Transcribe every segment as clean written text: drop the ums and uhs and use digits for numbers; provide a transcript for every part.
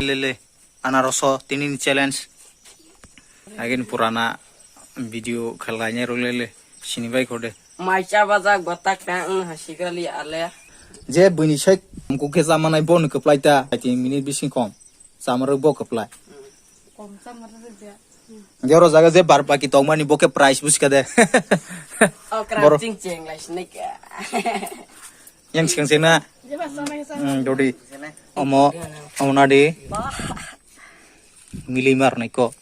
lele Anaraso tinin challenge. Again purana video khlainya rolele sini bai kode. Maca baza gotak tang hasikali ale. Je buni shek ko ke zamanai bon keplai ta 10 minute bising kom. Samar bo keplai. Kom samar dia. Jora jaga je bar paki tongmani boke price buska de. Oh kram cing cing lah snake. Yang sing sena. Dodi. Omo onade. Milimar neko.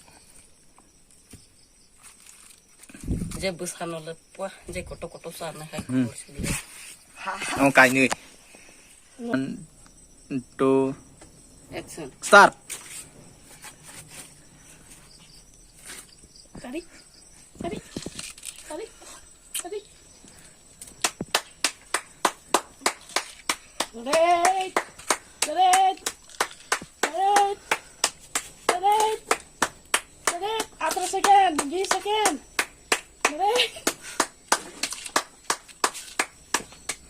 Je busan oleh puah je koto sana hai kur sini. Ông cài người. 1, 2, Action. start. Tarik. Tarik. Atas second, di second. Tarik.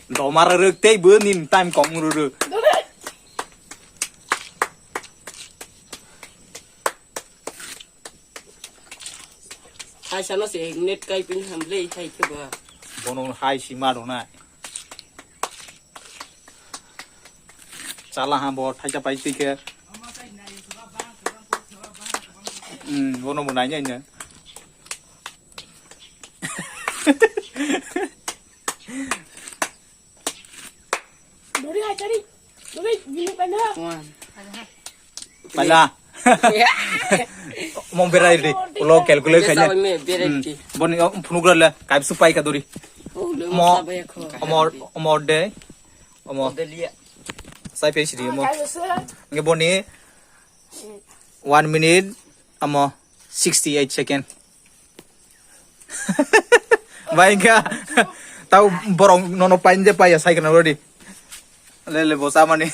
Đó mà rực tê bữa nhìn time cộng rồi. Hai sana sih net kai pin hamle hai coba. Bono hai sima đó này. Salah ham bot hai capai tiga. Bono mau nanya ini. Dori hai cari. Dori gini pernah. One. Pala. Mau berai deh. Kalau calculate kayaknya. Boni penuh lah. Kayak supaya kaduri. Mau mau deh. Mau. Saya pesi dia mau. Nggak boni. 1 minute. Amo 68 second. Baik ya. Tahu borong nono pain je payah saya kenal di. Lele bosa mani.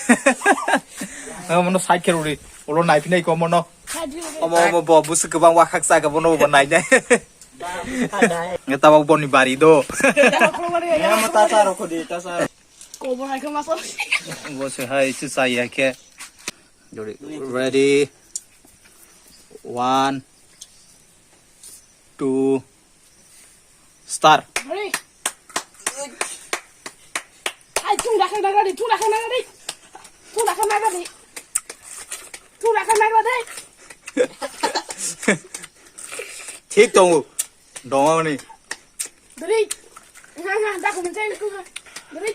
Mono cycle uri. Ulo naik pinai ko mono. Omo bo bus ke bang wakak sa ka mono bon naik. Ngeta bang bon ni bari do. Ya mata saro ko di tasar. Ko bo hai ke masuk. Bo se hai chu sai hikhe. Jori ready. 1 2 start. Dori. Hai tu dah kena tadi. ठीक तो डोंगा नहीं Dori. Nggak, dah aku mencari ku. Dori.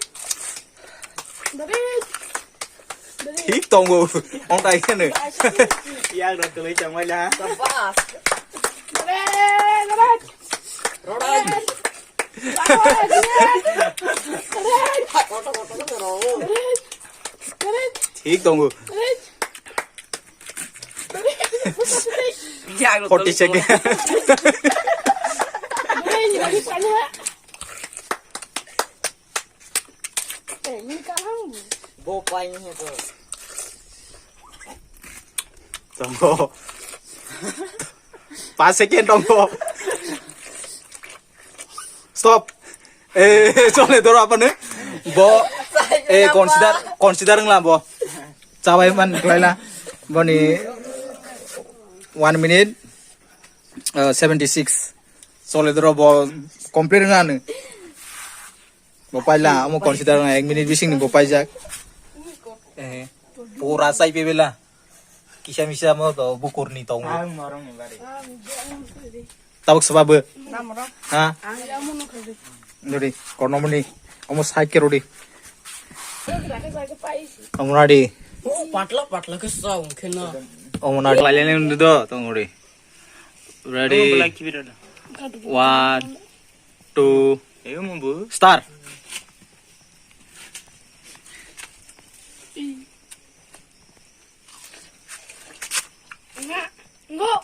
ठीक तो ông tay cái này ya được lấy chồng ai là Lepas. Dori. Rodan. ठीक तो Jangan 40 second Ini kaham. bopanya itu. tunggu 5 second tunggu stop soalnya itu apa nih bo consider lah bo capai man kelaila bo nih 1 minute 76 soalnya itu bo complete nggak nih bo pala mau consider nggak 1 minute bising nih bo pajak pura sai pebela kisah misah mau tuh bukur nih tong tahu sebab ha Nuri, kono muni, kamu sakit Rudi. Kamu nadi. Oh, patla ke saung kena. Kamu nadi. Kalian itu tuh, tunggu Rudi. Ready. 1, 2, start. Enggak.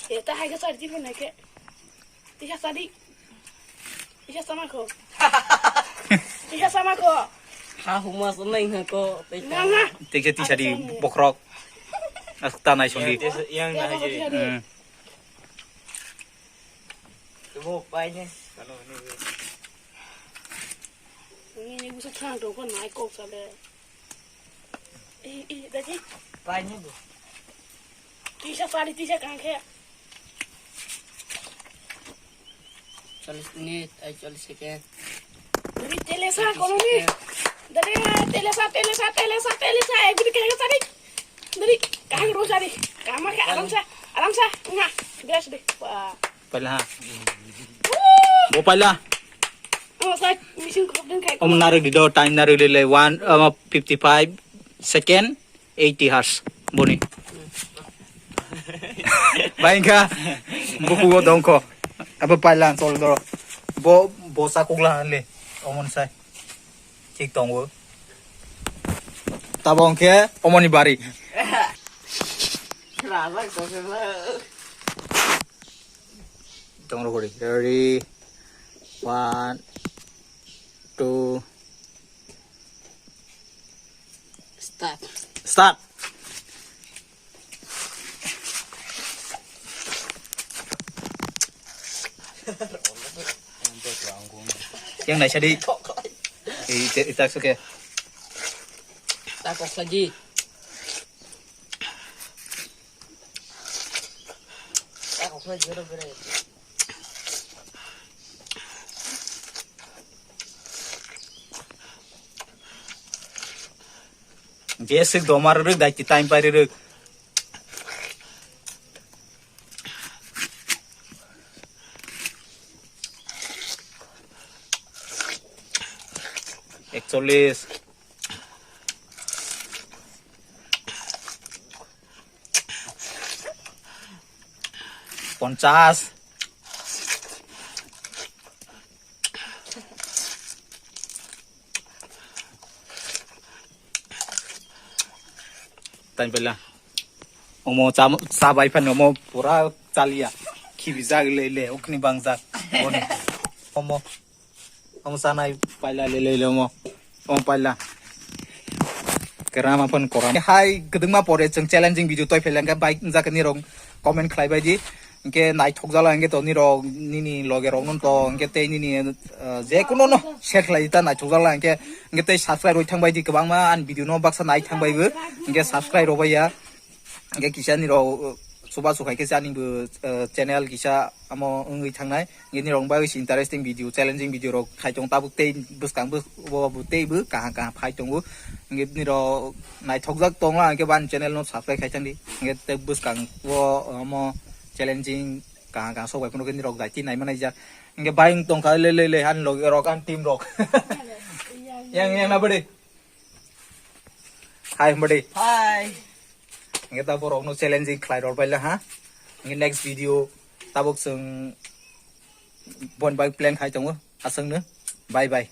Kita hai ke sari pun naik. Tiga sari. Tiga sama ko. Huma seneng ko. Nggak. Tiga tiga di bokrok. Tanah sundi. Yang aja. Bopanya kalau ini bisa cantik kan naik kok sabe. Tadi Banyak bu. Tisha sari tisha kangke. 40 menit, 40 second. Dari telesa kono ni. Dari telesa. Egri kaya tadi. Dari kaya ro sari. Kama kaya alam sa. Nga. Gas deh. Wah. Pala ha. Bo pala. Oh, saya mesin kok den kaya. Narik di do time narik di le 1:55 second 80 hertz boni. Baik ka. Buku go dongko. Apa pala sol do. Bo sa kugla le. Omon sai. Cik tong wo. Tabong ke omoni bari. Kenapa kau kenapa? Tong ro ready. 1 2 start. Yang này sẽ đi thì ta sẽ kìa Tak kok lagi. Tak kok lagi bener-bener. जे सिक दो मार रख दाई टाइम पारी रख एकचल्लिस पंचाश टाइम पहला ओमो साबाई फन ओमो पूरा चालिया खिबी जाग ले उखनी बांग जाग ओने ओमो सानाय पाइला ले ओमो पाइला केरामा फन कोरा हाय गदंमा परे जों चैलेंजिंग भिडियो तय फेलेंगा बाइक जाकनि रं कमेन्ट खालायबायदि इनके नाइथक जाला इनके तो निनी लगे रंगन तो इनके ते निनी जे कुनो न शेयर खालायता नाइथक जाला इनके ते सब्सक्राइब रोय थांबायदि गोबां मा आन भिडियो न बाक्सा नाय थांबायबो इनके सब्सक्राइब रोबाया इनके किसानि रो सुबा सुखायके जानिबो चैनल किसा आमो ओंगै थांनाय इनि रंबा इस इंटरेस्टिंग भिडियो चैलेंजिंग भिडियो रो खायजों ताबुक ते बुसकांबो बुतेबो काहा फायतंगो इनके निरो नाइथक जाक तंला इनके बान चैनल न सब्सक्राइब खायथांदि इनके ते बुसकां वो आमो चैलेंजिंग कहाँ सब वाइफ लोग रॉक जाती नहीं मनाई जा इनके बाइंग तो का ले हन लोग रॉक अन टीम रॉक yang ना बड़े हाय बड़े Hai. इनके तब रॉक नो चैलेंजिंग क्लाइ रोड पहले हाँ इनके नेक्स्ट वीडियो तब उस बन बाइक प्लान खाई चंगो असंग न बाय बाय